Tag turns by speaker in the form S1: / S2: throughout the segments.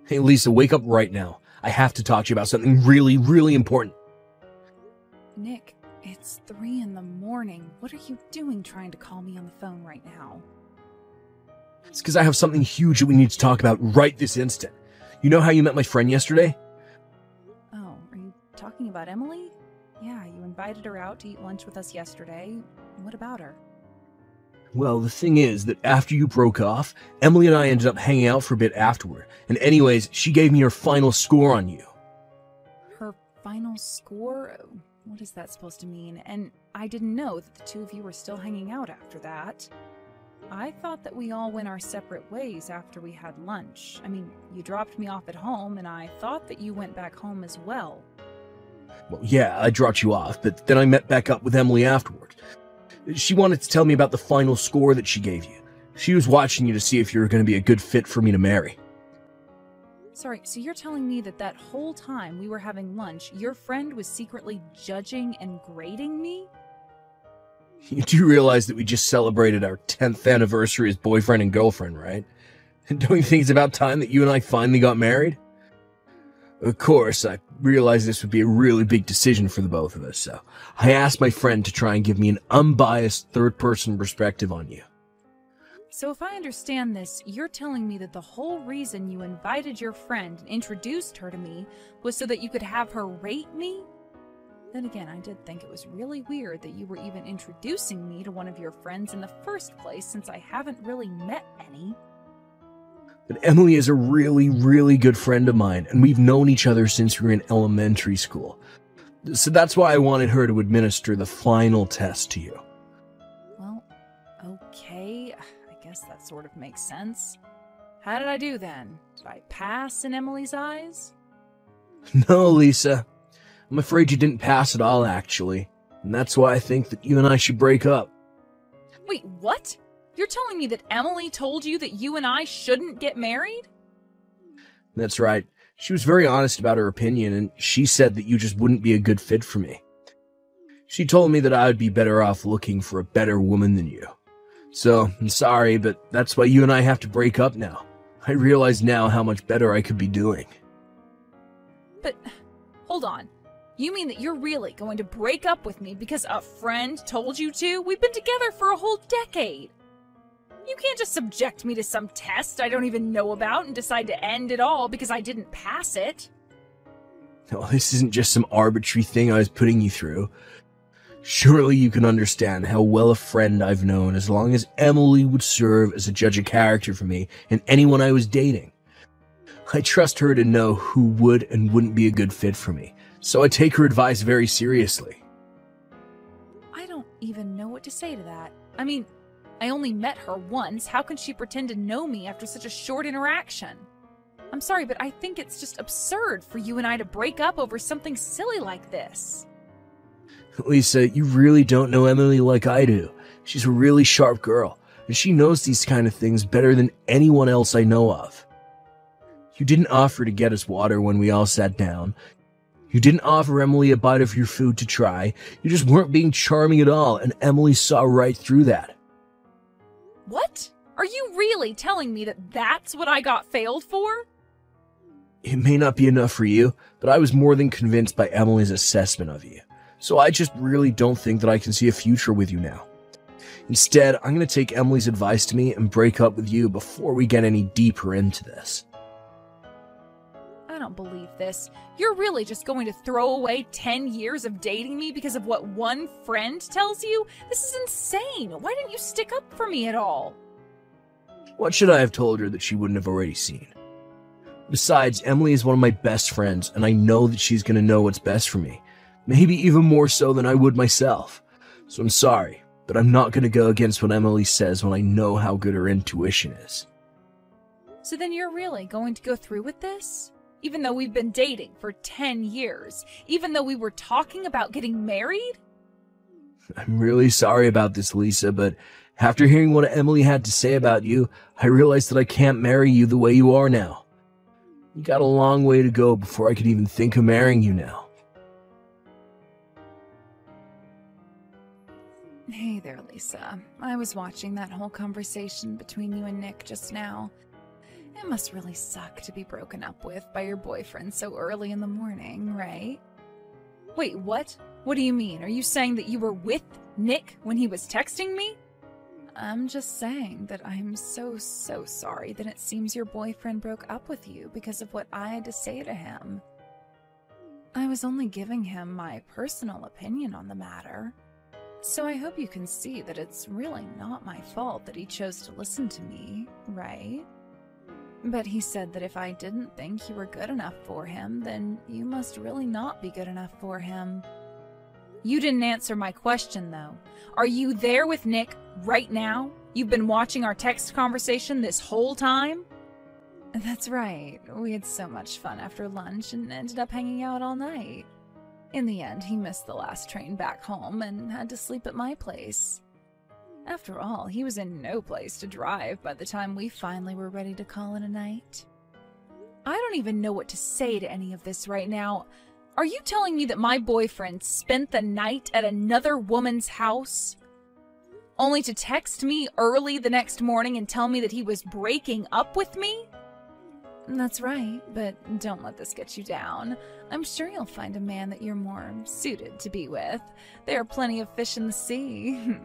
S1: Hey, Lisa, wake up right now. I have to talk to you about something really, really important.
S2: Nick, it's 3 in the morning. What are you doing trying to call me on the phone right now?
S1: It's because I have something huge that we need to talk about right this instant. You know how you met my friend yesterday?
S2: Oh, are you talking about Emily? Yeah, you invited her out to eat lunch with us yesterday. What about her?
S1: Well, the thing is that after you broke off, Emily and I ended up hanging out for a bit afterward. And anyways, she gave me her final score on you.
S2: Her final score? What is that supposed to mean? And I didn't know that the two of you were still hanging out after that. I thought that we all went our separate ways after we had lunch. I mean, you dropped me off at home, and I thought that you went back home as well.
S1: Well, yeah, I dropped you off, but then I met back up with Emily afterward. She wanted to tell me about the final score that she gave you. She was watching you to see if you were going to be a good fit for me to marry.
S2: Sorry, so you're telling me that whole time we were having lunch, your friend was secretly judging and grading me?
S1: You do realize that we just celebrated our 10th anniversary as boyfriend and girlfriend, right? Don't you think it's about time that you and I finally got married? Of course, I realized this would be a really big decision for the both of us, so I asked my friend to try and give me an unbiased third-person perspective on you.
S2: So if I understand this, you're telling me that the whole reason you invited your friend and introduced her to me was so that you could have her rate me? Then again, I did think it was really weird that you were even introducing me to one of your friends in the first place, since I haven't really met any.
S1: But Emily is a really, really good friend of mine, and we've known each other since we were in elementary school. So that's why I wanted her to administer the final test to you.
S2: Well, okay, I guess that sort of makes sense. How did I do then? Did I pass in Emily's eyes?
S1: No, Lisa. I'm afraid you didn't pass at all, actually. And that's why I think that you and I should break up.
S2: Wait, what? You're telling me that Emily told you that you and I shouldn't get married?
S1: That's right. She was very honest about her opinion, and she said that you just wouldn't be a good fit for me. She told me that I would be better off looking for a better woman than you. So, I'm sorry, but that's why you and I have to break up now. I realize now how much better I could be doing.
S2: But, hold on. You mean that you're really going to break up with me because a friend told you to? We've been together for a whole decade. You can't just subject me to some test I don't even know about and decide to end it all because I didn't pass it.
S1: No, this isn't just some arbitrary thing I was putting you through. Surely you can understand how well a friend I've known as long as Emily would serve as a judge of character for me and anyone I was dating. I trust her to know who would and wouldn't be a good fit for me, so I take her advice very seriously.
S2: I don't even know what to say to that. I mean, I only met her once. How can she pretend to know me after such a short interaction? I'm sorry, but I think it's just absurd for you and I to break up over something silly like this.
S1: Lisa, you really don't know Emily like I do. She's a really sharp girl, and she knows these kind of things better than anyone else I know of. You didn't offer to get us water when we all sat down. You didn't offer Emily a bite of your food to try. You just weren't being charming at all, and Emily saw right through that.
S2: What? Are you really telling me that that's what I got failed for?
S1: It may not be enough for you, but I was more than convinced by Emily's assessment of you. So I just really don't think that I can see a future with you now. Instead, I'm going to take Emily's advice to me and break up with you before we get any deeper into this.
S2: I don't believe this. You're really just going to throw away 10 years of dating me because of what one friend tells you? This is insane. Why didn't you stick up for me at all?
S1: What should I have told her that she wouldn't have already seen? Besides, Emily is one of my best friends, and I know that she's going to know what's best for me. Maybe even more so than I would myself. So I'm sorry, but I'm not going to go against what Emily says when I know how good her intuition is.
S2: So then you're really going to go through with this? Even though we've been dating for 10 years? Even though we were talking about getting married?
S1: I'm really sorry about this, Lisa, but after hearing what Emily had to say about you, I realized that I can't marry you the way you are now. You got a long way to go before I could even think of marrying you now.
S2: Hey there, Lisa. I was watching that whole conversation between you and Nick just now. It must really suck to be broken up with by your boyfriend so early in the morning, right? Wait, what? What do you mean? Are you saying that you were with Nick when he was texting me? I'm just saying that I'm so sorry that it seems your boyfriend broke up with you because of what I had to say to him. I was only giving him my personal opinion on the matter. So I hope you can see that it's really not my fault that he chose to listen to me, right? But he said that if I didn't think you were good enough for him, then you must really not be good enough for him. You didn't answer my question, though. Are you there with Nick right now? You've been watching our text conversation this whole time? That's right. We had so much fun after lunch and ended up hanging out all night. In the end, he missed the last train back home and had to sleep at my place. After all, he was in no place to drive by the time we finally were ready to call it a night. I don't even know what to say to any of this right now. Are you telling me that my boyfriend spent the night at another woman's house? Only to text me early the next morning and tell me that he was breaking up with me? That's right, but don't let this get you down. I'm sure you'll find a man that you're more suited to be with. There are plenty of fish in the sea.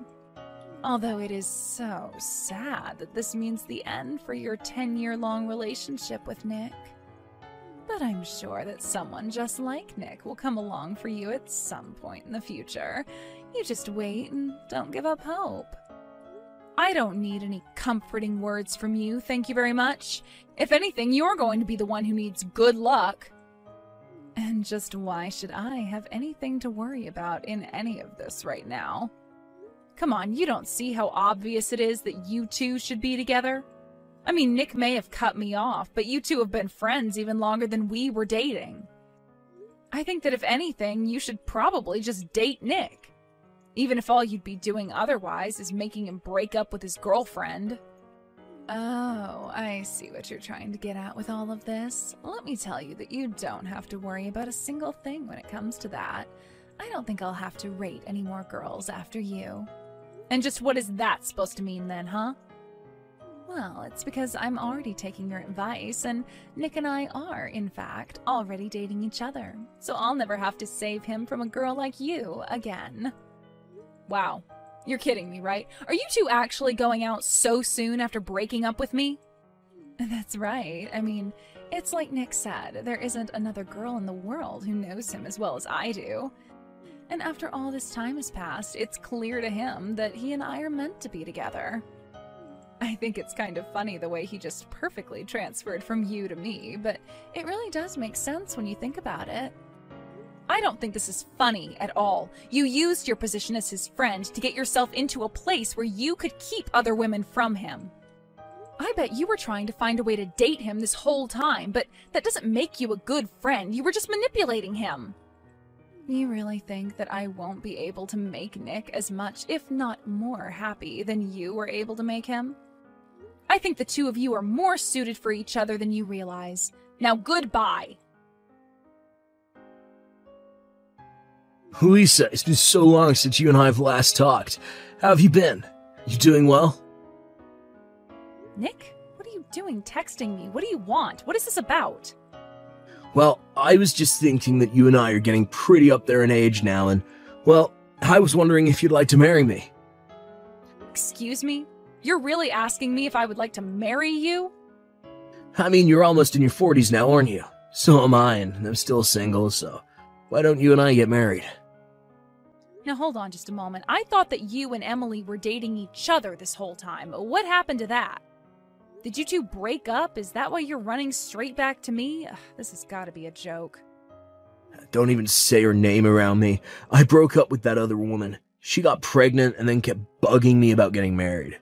S2: Although it is so sad that this means the end for your 10-year-long relationship with Nick. But I'm sure that someone just like Nick will come along for you at some point in the future. You just wait and don't give up hope. I don't need any comforting words from you, thank you very much. If anything, you're going to be the one who needs good luck. And just why should I have anything to worry about in any of this right now? Come on, you don't see how obvious it is that you two should be together? I mean, Nick may have cut me off, but you two have been friends even longer than we were dating. I think that if anything, you should probably just date Nick. Even if all you'd be doing otherwise is making him break up with his girlfriend. Oh, I see what you're trying to get at with all of this. Let me tell you that you don't have to worry about a single thing when it comes to that. I don't think I'll have to rate any more girls after you. And just what is that supposed to mean then, huh? Well, it's because I'm already taking your advice, and Nick and I are, in fact, already dating each other. So I'll never have to save him from a girl like you again. Wow. You're kidding me, right? Are you two actually going out so soon after breaking up with me? That's right. I mean, it's like Nick said, there isn't another girl in the world who knows him as well as I do. And after all this time has passed, it's clear to him that he and I are meant to be together. I think it's kind of funny the way he just perfectly transferred from you to me, but it really does make sense when you think about it. I don't think this is funny at all. You used your position as his friend to get yourself into a place where you could keep other women from him. I bet you were trying to find a way to date him this whole time, but that doesn't make you a good friend. You were just manipulating him. You really think that I won't be able to make Nick as much, if not more, happy than you were able to make him? I think the two of you are more suited for each other than you realize. Now goodbye.
S1: Lisa, it's been so long since you and I have last talked. How have you been? You doing well?
S2: Nick, what are you doing texting me? What do you want? What is this about?
S1: Well, I was just thinking that you and I are getting pretty up there in age now, and, well, I was wondering if you'd like to marry me.
S2: Excuse me? You're really asking me if I would like to marry you?
S1: I mean, you're almost in your 40s now, aren't you? So am I, and I'm still single, so why don't you and I get married?
S2: Now hold on just a moment. I thought that you and Emily were dating each other this whole time. What happened to that? Did you two break up? Is that why you're running straight back to me? Ugh, this has got to be a joke.
S1: Don't even say her name around me. I broke up with that other woman. She got pregnant and then kept bugging me about getting married.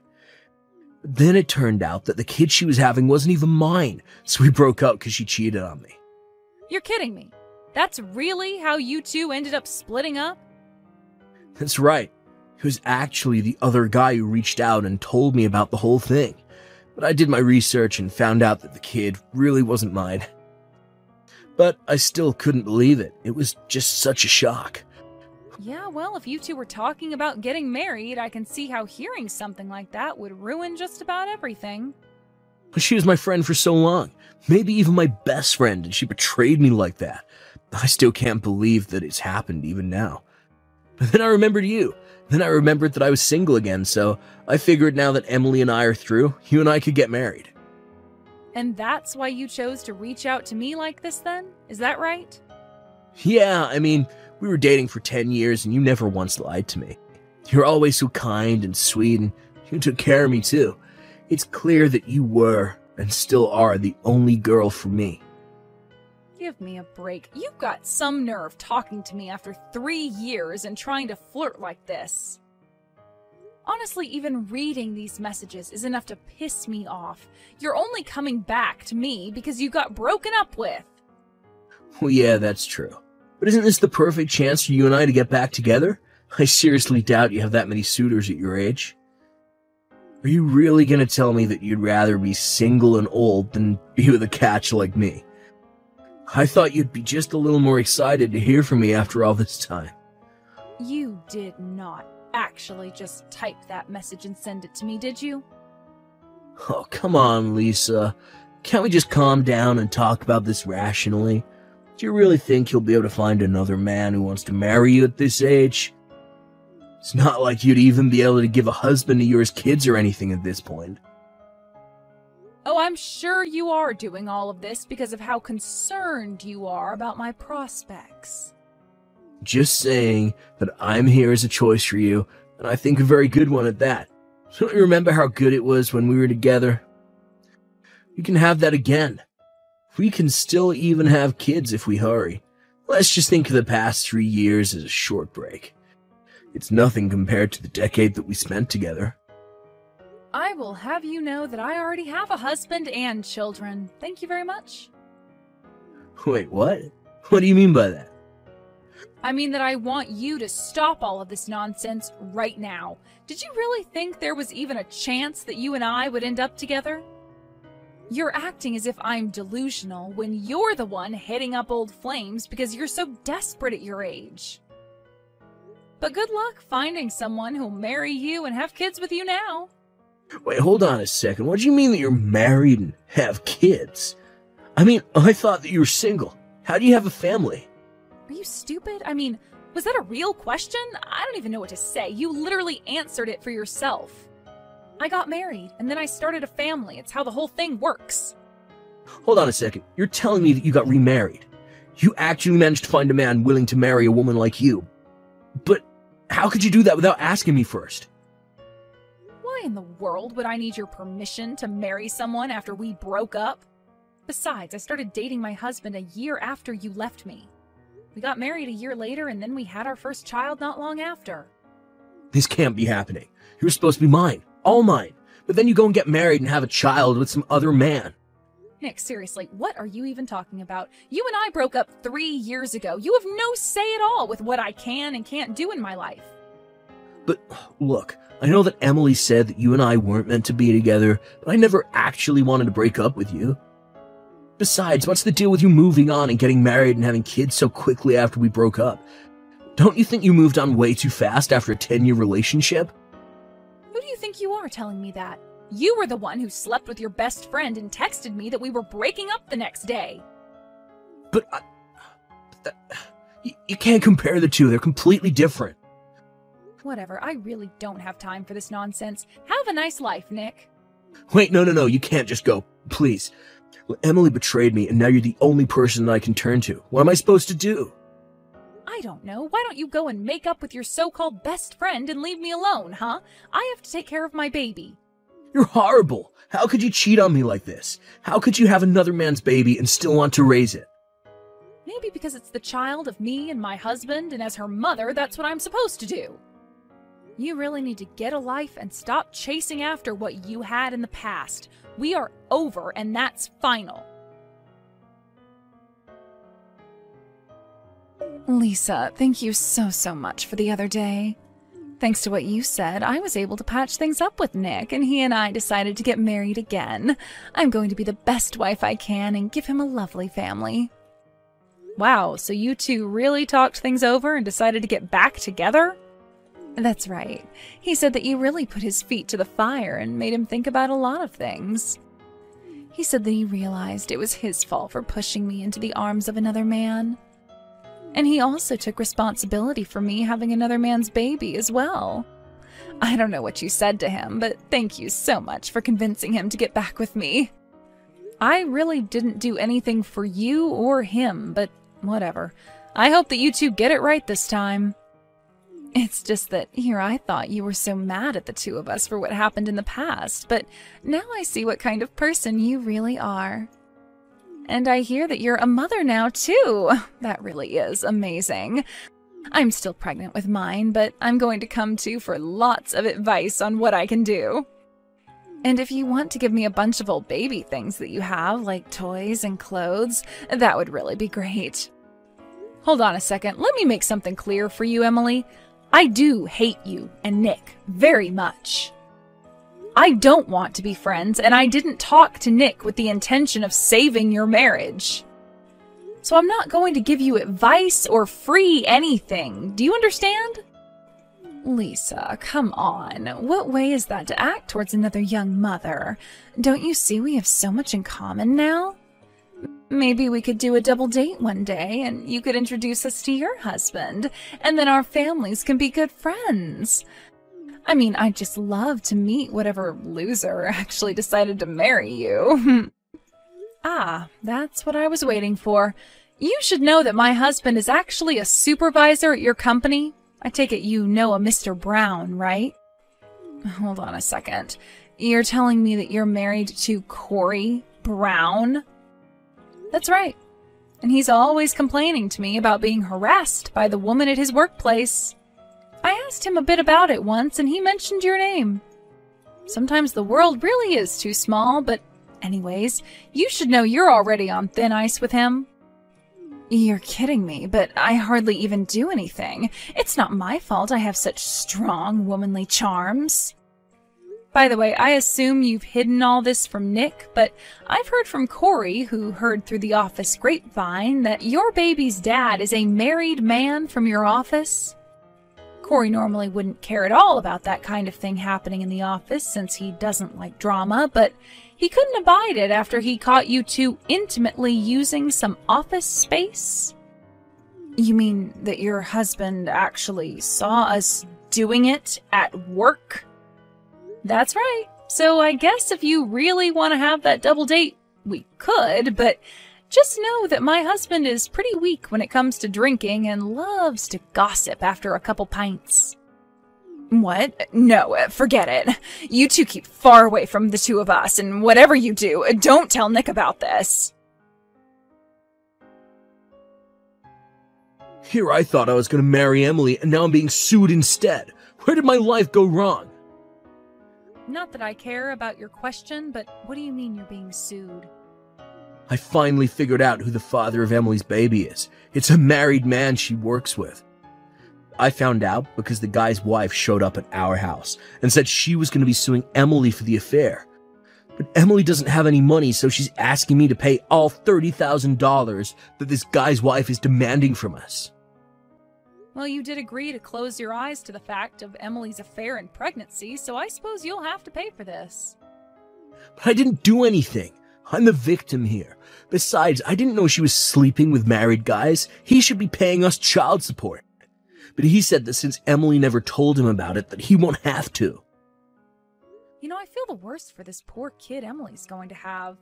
S1: Then it turned out that the kid she was having wasn't even mine, so we broke up because she cheated on me.
S2: You're kidding me. That's really how you two ended up splitting up?
S1: That's right. It was actually the other guy who reached out and told me about the whole thing. But I did my research and found out that the kid really wasn't mine. But I still couldn't believe it. It was just such a shock.
S2: Yeah, well, if you two were talking about getting married, I can see how hearing something like that would ruin just about everything.
S1: But she was my friend for so long, maybe even my best friend, and she betrayed me like that. I still can't believe that it's happened even now. But then I remembered you. Then I remembered that I was single again, so I figured now that Emily and I are through, you and I could get married.
S2: And that's why you chose to reach out to me like this then? Is that right?
S1: Yeah, I mean, we were dating for 10 years and you never once lied to me. You're always so kind and sweet, and you took care of me too. It's clear that you were, and still are, the only girl for me.
S2: Give me a break. You've got some nerve talking to me after 3 years and trying to flirt like this. Honestly, even reading these messages is enough to piss me off. You're only coming back to me because you got broken up with.
S1: Well, yeah, that's true. But isn't this the perfect chance for you and I to get back together? I seriously doubt you have that many suitors at your age. Are you really gonna tell me that you'd rather be single and old than be with a catch like me? I thought you'd be just a little more excited to hear from me after all this time.
S2: You did not actually just type that message and send it to me, did you?
S1: Oh, come on, Lisa. Can't we just calm down and talk about this rationally? Do you really think you'll be able to find another man who wants to marry you at this age? It's not like you'd even be able to give a husband to yours kids or anything at this point.
S2: Oh, I'm sure you are doing all of this because of how concerned you are about my prospects.
S1: Just saying that I'm here as a choice for you, and I think a very good one at that. Don't you remember how good it was when we were together? You can have that again. We can still even have kids if we hurry. Let's just think of the past 3 years as a short break. It's nothing compared to the decade that we spent together.
S2: I will have you know that I already have a husband and children. Thank you very much.
S1: Wait, what? What do you mean by that?
S2: I mean that I want you to stop all of this nonsense right now. Did you really think there was even a chance that you and I would end up together? You're acting as if I'm delusional when you're the one hitting up old flames because you're so desperate at your age. But good luck finding someone who'll marry you and have kids with you now.
S1: Wait, hold on a second. What do you mean that you're married and have kids? I mean, I thought that you were single. How do you have a family?
S2: Are you stupid? I mean, was that a real question? I don't even know what to say. You literally answered it for yourself. I got married, and then I started a family. It's how the whole thing works.
S1: Hold on a second. You're telling me that you got remarried. You actually managed to find a man willing to marry a woman like you. But how could you do that without asking me first?
S2: Why in the world would I need your permission to marry someone after we broke up? Besides, I started dating my husband a year after you left me. We got married a year later, and then we had our first child not long after.
S1: This can't be happening. You were supposed to be mine. All mine. But then you go and get married and have a child with some other man.
S2: Nick, seriously, what are you even talking about? You and I broke up 3 years ago. You have no say at all with what I can and can't do in my life.
S1: But look, I know that Emily said that you and I weren't meant to be together, but I never actually wanted to break up with you. Besides, what's the deal with you moving on and getting married and having kids so quickly after we broke up? Don't you think you moved on way too fast after a 10-year relationship?
S2: Who do you think you are telling me that? You were the one who slept with your best friend and texted me that we were breaking up the next day.
S1: But you can't compare the two. They're completely different.
S2: Whatever, I really don't have time for this nonsense. Have a nice life, Nick.
S1: Wait, no, you can't just go. Please. Emily betrayed me, and now you're the only person that I can turn to. What am I supposed to do?
S2: I don't know. Why don't you go and make up with your so-called best friend and leave me alone, huh? I have to take care of my baby.
S1: You're horrible. How could you cheat on me like this? How could you have another man's baby and still want to raise it?
S2: Maybe because it's the child of me and my husband, and as her mother, that's what I'm supposed to do. You really need to get a life and stop chasing after what you had in the past. We are over, and that's final. Lisa, thank you so much for the other day. Thanks to what you said, I was able to patch things up with Nick, and he and I decided to get married again. I'm going to be the best wife I can and give him a lovely family. Wow, so you two really talked things over and decided to get back together? That's right. He said that you really put his feet to the fire and made him think about a lot of things. He said that he realized it was his fault for pushing me into the arms of another man. And he also took responsibility for me having another man's baby as well. I don't know what you said to him, but thank you so much for convincing him to get back with me. I really didn't do anything for you or him, but whatever. I hope that you two get it right this time. It's just that here I thought you were so mad at the two of us for what happened in the past, but now I see what kind of person you really are. And I hear that you're a mother now, too. That really is amazing. I'm still pregnant with mine, but I'm going to come to you for lots of advice on what I can do. And if you want to give me a bunch of old baby things that you have, like toys and clothes, that would really be great. Hold on a second. Let me make something clear for you, Emily. I do hate you and Nick very much. I don't want to be friends, and I didn't talk to Nick with the intention of saving your marriage. So I'm not going to give you advice or free anything. Do you understand? Lisa, come on. What way is that to act towards another young mother? Don't you see we have so much in common now? Maybe we could do a double date one day, and you could introduce us to your husband, and then our families can be good friends. I mean, I'd just love to meet whatever loser actually decided to marry you. Ah, that's what I was waiting for. You should know that my husband is actually a supervisor at your company. I take it you know a Mr. Brown, right? Hold on a second. You're telling me that you're married to Corey Brown? That's right. And he's always complaining to me about being harassed by the woman at his workplace. I asked him a bit about it once, and he mentioned your name. Sometimes the world really is too small, but anyways, you should know you're already on thin ice with him. You're kidding me, but I hardly even do anything. It's not my fault I have such strong, womanly charms. By the way, I assume you've hidden all this from Nick, but I've heard from Corey, who heard through the office grapevine, that your baby's dad is a married man from your office. Corey normally wouldn't care at all about that kind of thing happening in the office since he doesn't like drama, but he couldn't abide it after he caught you two intimately using some office space. You mean that your husband actually saw us doing it at work? That's right. So I guess if you really want to have that double date, we could, but just know that my husband is pretty weak when it comes to drinking and loves to gossip after a couple pints. What? No, forget it. You two keep far away from the two of us, and whatever you do, don't tell Nick about this.
S1: Here I thought I was going to marry Emily, and now I'm being sued instead. Where did my life go wrong?
S2: Not that I care about your question, but what do you mean you're being sued?
S1: I finally figured out who the father of Emily's baby is. It's a married man she works with. I found out because the guy's wife showed up at our house and said she was going to be suing Emily for the affair. But Emily doesn't have any money, so she's asking me to pay all $30,000 that this guy's wife is demanding from us.
S2: Well, you did agree to close your eyes to the fact of Emily's affair and pregnancy, so I suppose you'll have to pay for this.
S1: But I didn't do anything. I'm the victim here. Besides, I didn't know she was sleeping with married guys. He should be paying us child support. But he said that since Emily never told him about it, that he won't have to.
S2: You know, I feel the worst for this poor kid Emily's going to have.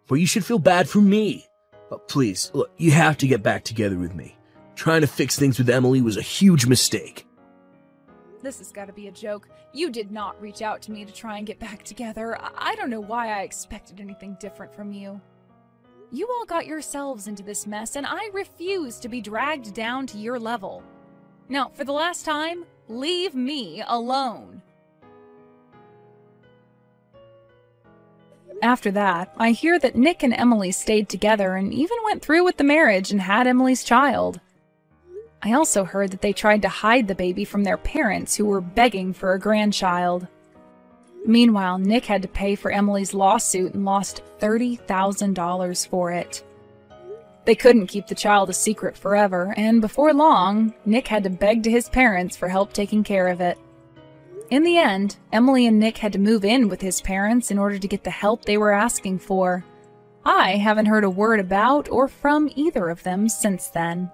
S1: Well, you should feel bad for me. But please, look, you have to get back together with me. Trying to fix things with Emily was a huge mistake.
S2: This has got to be a joke. You did not reach out to me to try and get back together. I don't know why I expected anything different from you. You all got yourselves into this mess, and I refuse to be dragged down to your level. Now, for the last time, leave me alone. After that, I hear that Nick and Emily stayed together and even went through with the marriage and had Emily's child. I also heard that they tried to hide the baby from their parents who were begging for a grandchild. Meanwhile, Nick had to pay for Emily's lawsuit and lost $30,000 for it. They couldn't keep the child a secret forever, and before long, Nick had to beg to his parents for help taking care of it. In the end, Emily and Nick had to move in with his parents in order to get the help they were asking for. I haven't heard a word about or from either of them since then.